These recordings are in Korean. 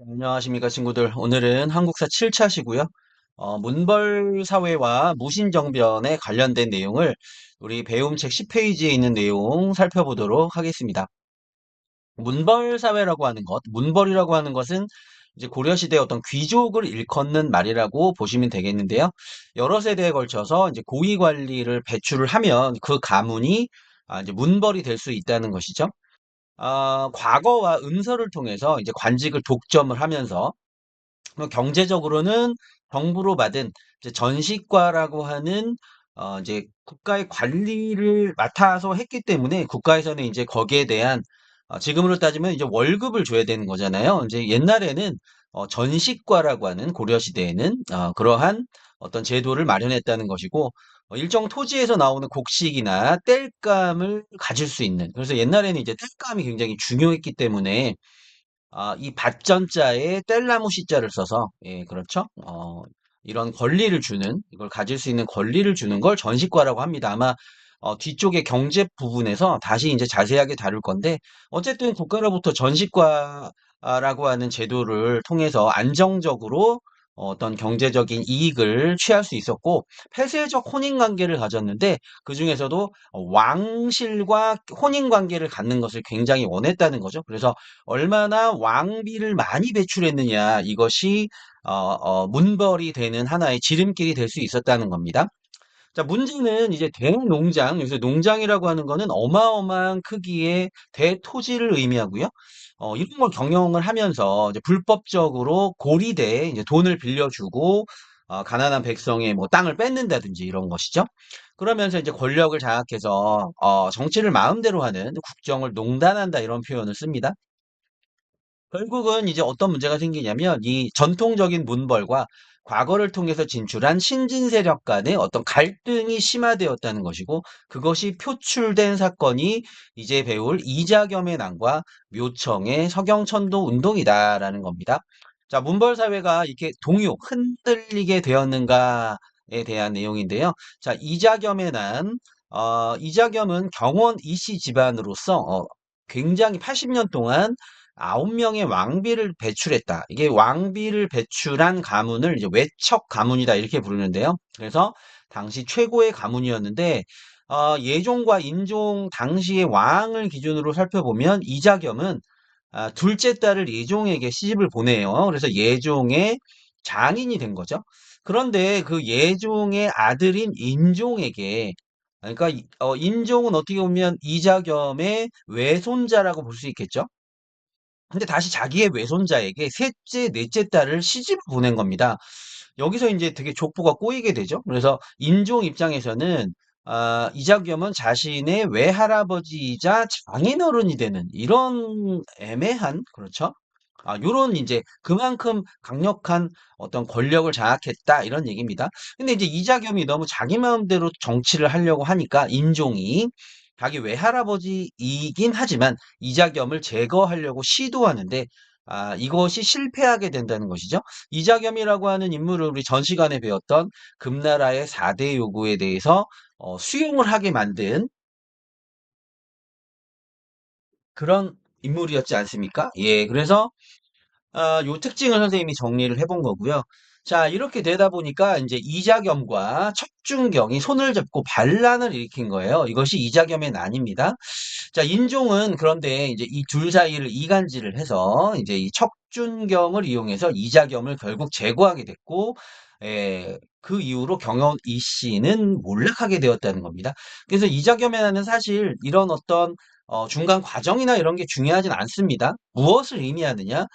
안녕하십니까, 친구들. 오늘은 한국사 7차시고요. 문벌 사회와 무신정변에 관련된 내용을 우리 배움책 10페이지에 있는 내용 살펴보도록 하겠습니다. 문벌 사회라고 하는 것, 문벌이라고 하는 것은 이제 고려시대 어떤 귀족을 일컫는 말이라고 보시면 되겠는데요. 여러 세대에 걸쳐서 이제 고위 관리를 배출을 하면 그 가문이 이제 문벌이 될 수 있다는 것이죠. 과거와 음서를 통해서 이제 관직을 독점을 하면서 경제적으로는 정부로 받은 이제 전시과라고 하는 이제 국가의 관리를 맡아서 했기 때문에 국가에서는 이제 거기에 대한 지금으로 따지면 이제 월급을 줘야 되는 거잖아요. 이제 옛날에는 전시과라고 하는 고려 시대에는 그러한 어떤 제도를 마련했다는 것이고 일정 토지에서 나오는 곡식이나 땔감을 가질 수 있는 그래서 옛날에는 이제 땔감이 굉장히 중요했기 때문에 이 밭전자에 뗄나무 시자를 써서, 예, 그렇죠. 이런 권리를 주는, 이걸 가질 수 있는 권리를 주는 걸 전시과라고 합니다. 아마, 뒤쪽에 경제 부분에서 다시 이제 자세하게 다룰 건데, 어쨌든 국가로부터 전시과라고 하는 제도를 통해서 안정적으로 어떤 경제적인 이익을 취할 수 있었고, 폐쇄적 혼인 관계를 가졌는데, 그 중에서도 왕실과 혼인 관계를 갖는 것을 굉장히 원했다는 거죠. 그래서 얼마나 왕비를 많이 배출했느냐 이것이 문벌이 되는 하나의 지름길이 될 수 있었다는 겁니다. 자, 문제는 이제 대농장, 여기서 농장이라고 하는 거는 어마어마한 크기의 대토지를 의미하고요. 이런 걸 경영을 하면서 이제 불법적으로 고리대에 이제 돈을 빌려주고 가난한 백성의 뭐 땅을 뺏는다든지 이런 것이죠. 그러면서 이제 권력을 장악해서 정치를 마음대로 하는 국정을 농단한다 이런 표현을 씁니다. 결국은 이제 어떤 문제가 생기냐면 이 전통적인 문벌과 과거를 통해서 진출한 신진 세력 간의 어떤 갈등이 심화되었다는 것이고 그것이 표출된 사건이 이제 배울 이자겸의 난과 묘청의 서경천도 운동이다라는 겁니다. 자, 문벌 사회가 이렇게 흔들리게 되었는가에 대한 내용인데요. 자, 이자겸의 난, 이자겸은 경원 이씨 집안으로서 굉장히 80년 동안 9명의 왕비를 배출했다. 이게 왕비를 배출한 가문을 이제 외척 가문이다 이렇게 부르는데요. 그래서 당시 최고의 가문이었는데 예종과 인종 당시의 왕을 기준으로 살펴보면 이자겸은 둘째 딸을 예종에게 시집을 보내요. 그래서 예종의 장인이 된 거죠. 그런데 그 예종의 아들인 인종에게 그러니까 인종은 어떻게 보면 이자겸의 외손자라고 볼 수 있겠죠. 근데 다시 자기의 외손자에게 셋째, 넷째 딸을 시집을 보낸 겁니다. 여기서 이제 되게 족보가 꼬이게 되죠. 그래서 인종 입장에서는 이자겸은 자신의 외할아버지이자 장인어른이 되는 이런 애매한 그렇죠. 요런 이제 그만큼 강력한 어떤 권력을 장악했다 이런 얘기입니다. 근데 이제 이자겸이 너무 자기 마음대로 정치를 하려고 하니까 인종이 자기 외할아버지이긴 하지만 이자겸을 제거하려고 시도하는데 이것이 실패하게 된다는 것이죠. 이자겸이라고 하는 인물을 우리 전 시간에 배웠던 금나라의 4대 요구에 대해서 수용을 하게 만든 그런 인물이었지 않습니까? 예, 그래서 요 특징을 선생님이 정리를 해본 거고요. 자, 이렇게 되다 보니까 이제 이자겸과 척준경이 손을 잡고 반란을 일으킨 거예요. 이것이 이자겸의 난입니다. 자, 인종은 그런데 이제 이 둘 사이를 이간질을 해서 이제 이 척준경을 이용해서 이자겸을 결국 제거하게 됐고, 그 이후로 경연 이 씨는 몰락하게 되었다는 겁니다. 그래서 이자겸의 난은 사실 이런 어떤 중간 과정이나 이런 게 중요하진 않습니다. 무엇을 의미하느냐?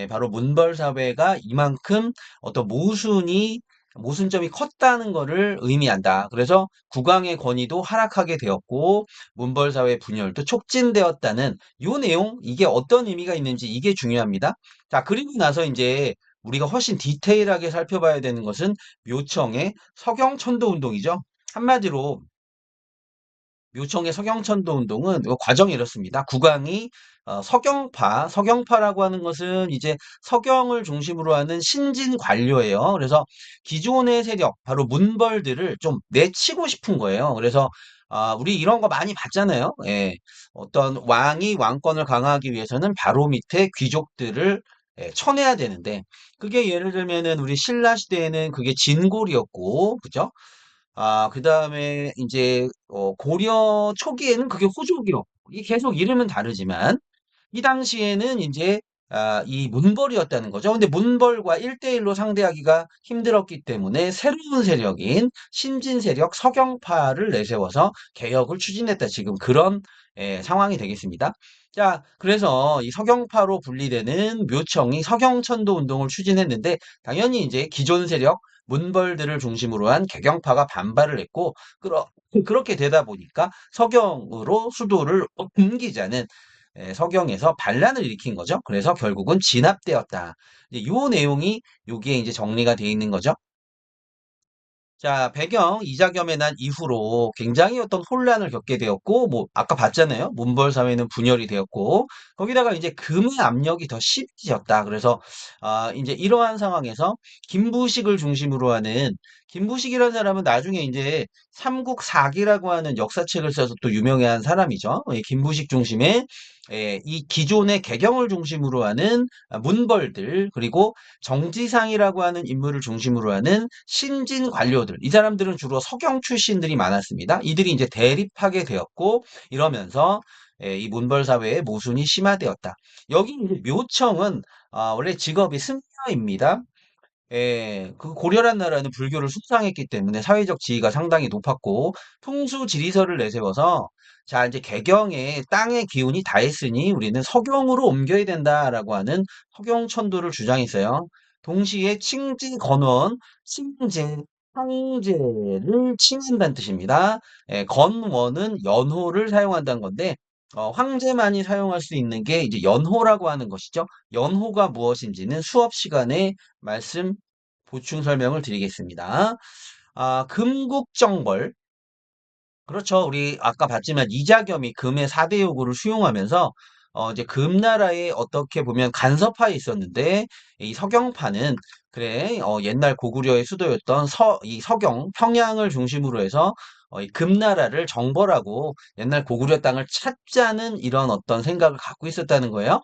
바로 문벌 사회가 이만큼 어떤 모순점이 컸다는 것을 의미한다. 그래서 국왕의 권위도 하락하게 되었고 문벌 사회 분열도 촉진되었다는 요 내용 이게 어떤 의미가 있는지 이게 중요합니다. 자, 그리고 나서 이제 우리가 훨씬 디테일하게 살펴봐야 되는 것은 묘청의 서경천도 운동이죠. 한마디로 묘청의 서경천도 운동은 이 과정이 이렇습니다. 국왕이 서경파라고 하는 것은 이제 서경을 중심으로 하는 신진 관료예요. 그래서 기존의 세력, 바로 문벌들을 좀 내치고 싶은 거예요. 그래서 우리 이런 거 많이 봤잖아요. 예. 어떤 왕이 왕권을 강화하기 위해서는 바로 밑에 귀족들을 쳐내야 되는데, 그게 예를 들면은 우리 신라 시대에는 그게 진골이었고, 그죠? 그 다음에 이제 고려 초기에는 그게 호족이요. 이게 계속 이름은 다르지만 이 당시에는 이제 이 문벌이었다는 거죠. 근데 문벌과 1대1로 상대하기가 힘들었기 때문에 새로운 세력인 신진 세력 서경파를 내세워서 개혁을 추진했다. 지금 그런 상황이 되겠습니다. 자, 그래서 이 서경파로 분리되는 묘청이 서경천도 운동을 추진했는데 당연히 이제 기존 세력 문벌들을 중심으로 한 개경파가 반발을 했고 그렇게 되다 보니까 서경으로 수도를 옮기자는 서경에서 반란을 일으킨 거죠. 그래서 결국은 진압되었다. 이제 요 내용이 여기에 이제 정리가 되어 있는 거죠. 자, 배경 이자겸의 난 이후로 굉장히 어떤 혼란을 겪게 되었고, 뭐 아까 봤잖아요. 문벌 사회는 분열이 되었고, 거기다가 이제 금의 압력이 더 심해졌다. 그래서 이제 이러한 상황에서 김부식을 중심으로 하는 김부식이라는 사람은 나중에 이제 삼국사기라고 하는 역사책을 써서 또 유명한 사람이죠. 김부식 중심의 이 기존의 개경을 중심으로 하는 문벌들 그리고 정지상이라고 하는 인물을 중심으로 하는 신진 관료들, 이 사람들은 주로 서경 출신들이 많았습니다. 이들이 이제 대립하게 되었고, 이러면서 이 문벌 사회의 모순이 심화되었다. 여기 이제 묘청은 원래 직업이 승려입니다. 그 고려란 나라는 불교를 숭상했기 때문에 사회적 지위가 상당히 높았고 풍수 지리설을 내세워서 자 이제 개경에 땅의 기운이 다했으니 우리는 서경으로 옮겨야 된다라고 하는 서경천도를 주장했어요. 동시에 칭지 건원, 칭제, 황제를 칭한다는 뜻입니다. 건원은 연호를 사용한다는 건데 황제만이 사용할 수 있는 게 이제 연호라고 하는 것이죠. 연호가 무엇인지는 수업 시간에 말씀 보충 설명을 드리겠습니다. 금국정벌. 그렇죠. 우리 아까 봤지만 이자겸이 금의 4대 요구를 수용하면서 이제 금나라에 어떻게 보면 간섭하에 있었는데 이 서경파는 그래 옛날 고구려의 수도였던 이 서경 평양을 중심으로 해서 이 금나라를 정벌하고 옛날 고구려 땅을 찾자는 이런 어떤 생각을 갖고 있었다는 거예요.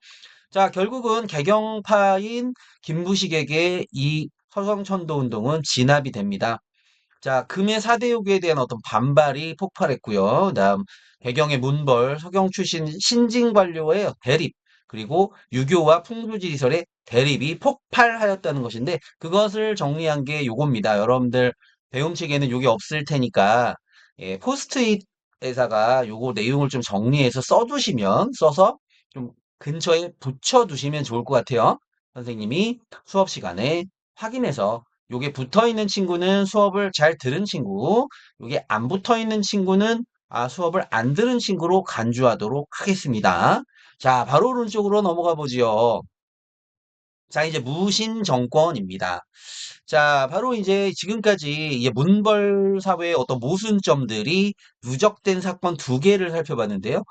자, 결국은 개경파인 김부식에게 이 서경천도 운동은 진압이 됩니다. 자, 금의 4대 요구에 대한 어떤 반발이 폭발했고요. 그다음 배경의 문벌, 서경 출신 신진 관료의 대립, 그리고 유교와 풍수지리설의 대립이 폭발하였다는 것인데 그것을 정리한 게 요겁니다. 여러분들 배움책에는 요게 없을 테니까 포스트잇에다가 요거 내용을 좀 정리해서 써서 좀 근처에 붙여두시면 좋을 것 같아요. 선생님이 수업 시간에 확인해서 요게 붙어 있는 친구는 수업을 잘 들은 친구, 요게 안 붙어 있는 친구는 수업을 안 들은 친구로 간주하도록 하겠습니다. 자, 바로 오른쪽으로 넘어가 보지요. 자, 이제 무신 정권입니다. 자, 바로 이제 지금까지 이제 문벌 사회의 어떤 모순점들이 누적된 사건 두 개를 살펴봤는데요.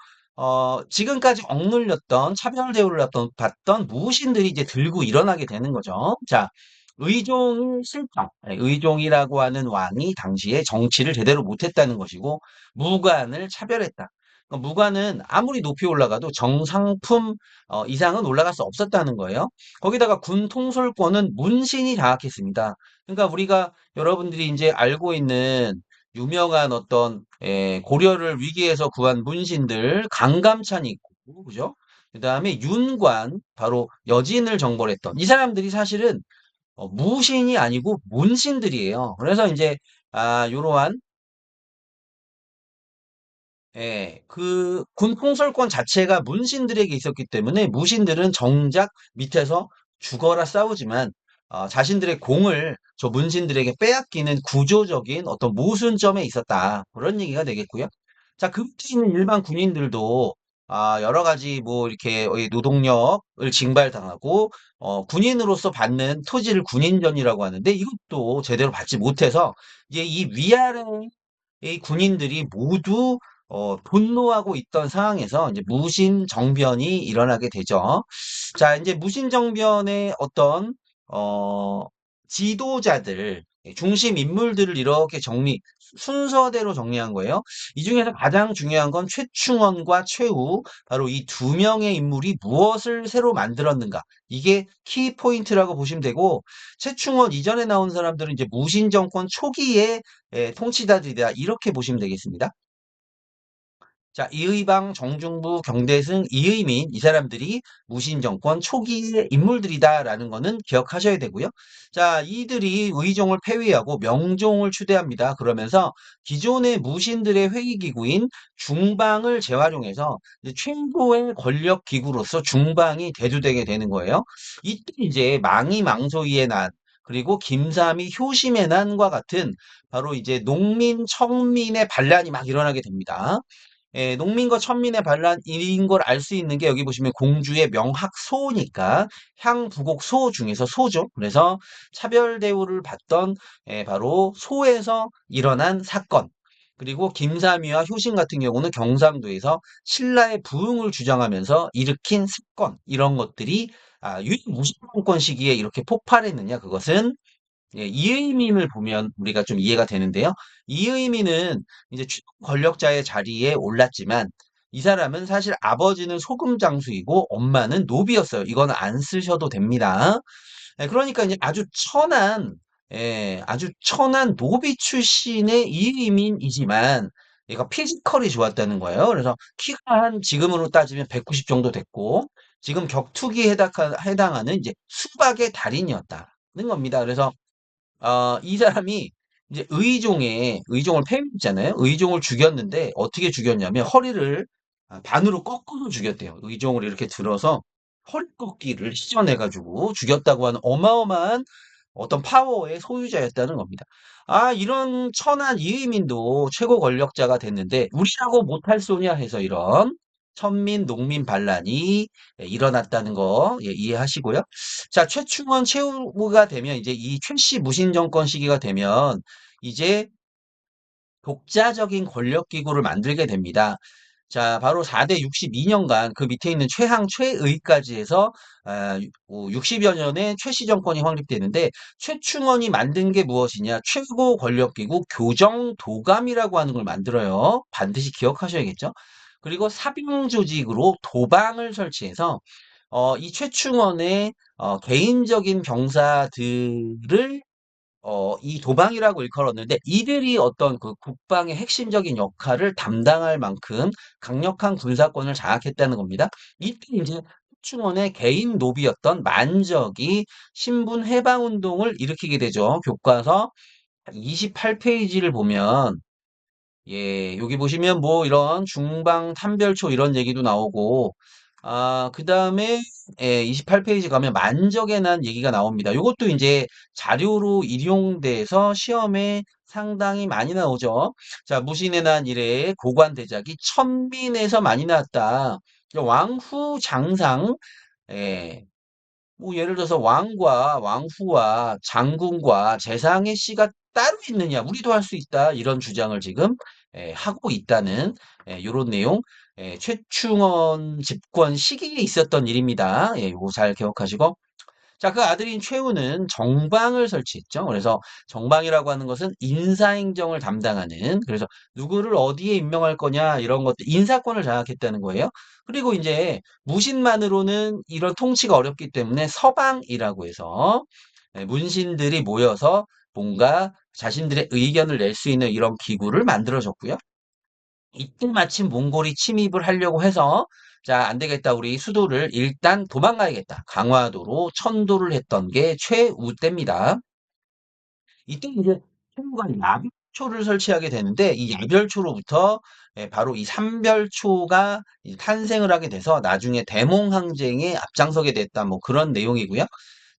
지금까지 억눌렸던 차별 대우를 받던 무신들이 이제 들고 일어나게 되는 거죠. 자, 의종이 실정, 의종이라고 하는 왕이 당시에 정치를 제대로 못했다는 것이고, 무관을 차별했다. 그러니까 무관은 아무리 높이 올라가도 정상품 이상은 올라갈 수 없었다는 거예요. 거기다가 군 통솔권은 문신이 장악했습니다. 그러니까 우리가 여러분들이 이제 알고 있는 유명한 어떤 고려를 위기에서 구한 문신들 강감찬이 있고 그죠? 그다음에 윤관 바로 여진을 정벌했던 이 사람들이 사실은 무신이 아니고 문신들이에요. 그래서 이제 요러한 그 군 통솔권 자체가 문신들에게 있었기 때문에 무신들은 정작 밑에서 죽어라 싸우지만 자신들의 공을 저 문신들에게 빼앗기는 구조적인 어떤 모순점에 있었다. 그런 얘기가 되겠고요. 자, 그 밑에 있는 일반 군인들도 여러 가지 뭐 이렇게 노동력을 징발당하고 군인으로서 받는 토지를 군인전이라고 하는데 이것도 제대로 받지 못해서 이제 이 위아래의 군인들이 모두 분노하고 있던 상황에서 이제 무신 정변이 일어나게 되죠. 자, 이제 무신 정변의 어떤 어, 지도자들 중심 인물들을 이렇게 순서대로 정리한 거예요. 이 중에서 가장 중요한 건 최충원과 최후, 바로 이 두 명의 인물이 무엇을 새로 만들었는가. 이게 키 포인트라고 보시면 되고, 최충원 이전에 나온 사람들은 이제 무신정권 초기의 통치자들이다. 이렇게 보시면 되겠습니다. 자, 이의방, 정중부, 경대승, 이의민 이 사람들이 무신정권 초기의 인물들이다라는 거는 기억하셔야 되고요. 자, 이들이 의종을 폐위하고 명종을 추대합니다. 그러면서 기존의 무신들의 회의기구인 중방을 재활용해서 이제 최고의 권력 기구로서 중방이 대두되게 되는 거예요. 이때 이제 망이망소이의 난 그리고 김삼이 효심의 난과 같은 바로 이제 농민, 청민의 반란이 막 일어나게 됩니다. 농민과 천민의 반란인 걸 알 수 있는 게 여기 보시면 공주의 명학소니까 향부곡 소 중에서 소죠. 그래서 차별 대우를 받던 바로 소에서 일어난 사건. 그리고 김삼위와 효신 같은 경우는 경상도에서 신라의 부흥을 주장하면서 일으킨 사건 이런 것들이 유일무신정권 시기에 이렇게 폭발했느냐 그것은 이의민을 보면 우리가 좀 이해가 되는데요. 이의민은 이제 최고 권력자의 자리에 올랐지만 이 사람은 사실 아버지는 소금 장수이고 엄마는 노비였어요. 이건 안 쓰셔도 됩니다. 그러니까 이제 아주 천한 노비 출신의 이의민이지만 얘가 피지컬이 좋았다는 거예요. 그래서 키가 한 지금으로 따지면 190 정도 됐고 지금 격투기에 해당하는 이제 수박의 달인이었다는 겁니다. 그래서 이 사람이 이제 의종을 폐위했잖아요. 의종을 죽였는데 어떻게 죽였냐면 허리를 반으로 꺾어서 죽였대요. 의종을 이렇게 들어서 허리 꺾기를 시전해가지고 죽였다고 하는 어마어마한 어떤 파워의 소유자였다는 겁니다. 이런 천한 이의민도 최고 권력자가 됐는데 우리라고 못할 소냐 해서 이런 천민, 농민 반란이 일어났다는 거 이해하시고요. 자, 최충원 최후가 되면 이제 이 최씨 무신 정권 시기가 되면 이제 독자적인 권력 기구를 만들게 됩니다. 자, 바로 4대 62년간 그 밑에 있는 최항, 최의까지 해서 60여 년에 최씨 정권이 확립되는데 최충원이 만든 게 무엇이냐? 최고 권력 기구 교정도감이라고 하는 걸 만들어요. 반드시 기억하셔야겠죠? 그리고 사병 조직으로 도방을 설치해서 이 최충원의 개인적인 병사들을 이 도방이라고 일컬었는데 이들이 어떤 그 국방의 핵심적인 역할을 담당할 만큼 강력한 군사권을 장악했다는 겁니다. 이때 이제 최충원의 개인 노비였던 만적이 신분 해방 운동을 일으키게 되죠. 교과서 28페이지를 보면 여기 보시면 뭐 이런 중방 탐별초 이런 얘기도 나오고, 그 다음에 28페이지 가면 만적에 난 얘기가 나옵니다. 이것도 이제 자료로 일용돼서 시험에 상당히 많이 나오죠. 자, 무신에 난 이래 고관대작이 천민에서 많이 나왔다. 왕후 장상, 예, 뭐 예를 들어서 왕과 왕후와 장군과 재상의 씨가 따로 있느냐 우리도 할 수 있다 이런 주장을 지금 하고 있다는 이런 내용 최충원 집권 시기에 있었던 일입니다. 요거 잘 기억하시고 자, 그 아들인 최후는 정방을 설치했죠. 그래서 정방이라고 하는 것은 인사행정을 담당하는, 그래서 누구를 어디에 임명할 거냐, 이런 것들, 인사권을 장악했다는 거예요. 그리고 이제 무신만으로는 이런 통치가 어렵기 때문에 서방이라고 해서 문신들이 모여서 뭔가 자신들의 의견을 낼 수 있는 이런 기구를 만들어줬고요. 이때 마침 몽골이 침입을 하려고 해서 자, 안 되겠다. 우리 수도를 일단 도망가야겠다. 강화도로 천도를 했던 게 최우 때입니다. 이때 이제 최우가 야별초를 설치하게 되는데 이 야별초로부터 바로 이 삼별초가 탄생을 하게 돼서 나중에 대몽항쟁에 앞장서게 됐다. 뭐 그런 내용이고요.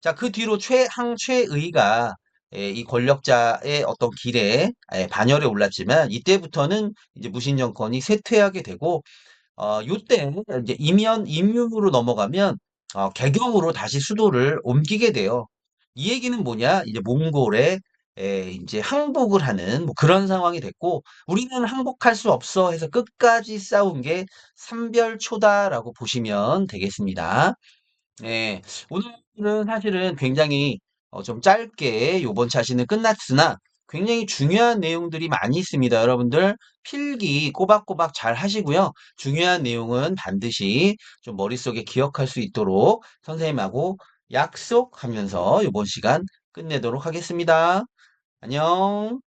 자, 그 뒤로 최항, 최의가 이 권력자의 어떤 길에 반열에 올랐지만 이때부터는 이제 무신 정권이 쇠퇴하게 되고 요때 이제 임윤으로 넘어가면 개경으로 다시 수도를 옮기게 돼요. 이 얘기는 뭐냐? 이제 몽골에 이제 항복을 하는 뭐 그런 상황이 됐고 우리는 항복할 수 없어 해서 끝까지 싸운 게 삼별초다라고 보시면 되겠습니다. 네, 오늘은 사실은 굉장히 좀 짧게 요번 차시는 끝났으나 굉장히 중요한 내용들이 많이 있습니다. 여러분들 필기 꼬박꼬박 잘 하시고요. 중요한 내용은 반드시 좀 머릿속에 기억할 수 있도록 선생님하고 약속하면서 요번 시간 끝내도록 하겠습니다. 안녕.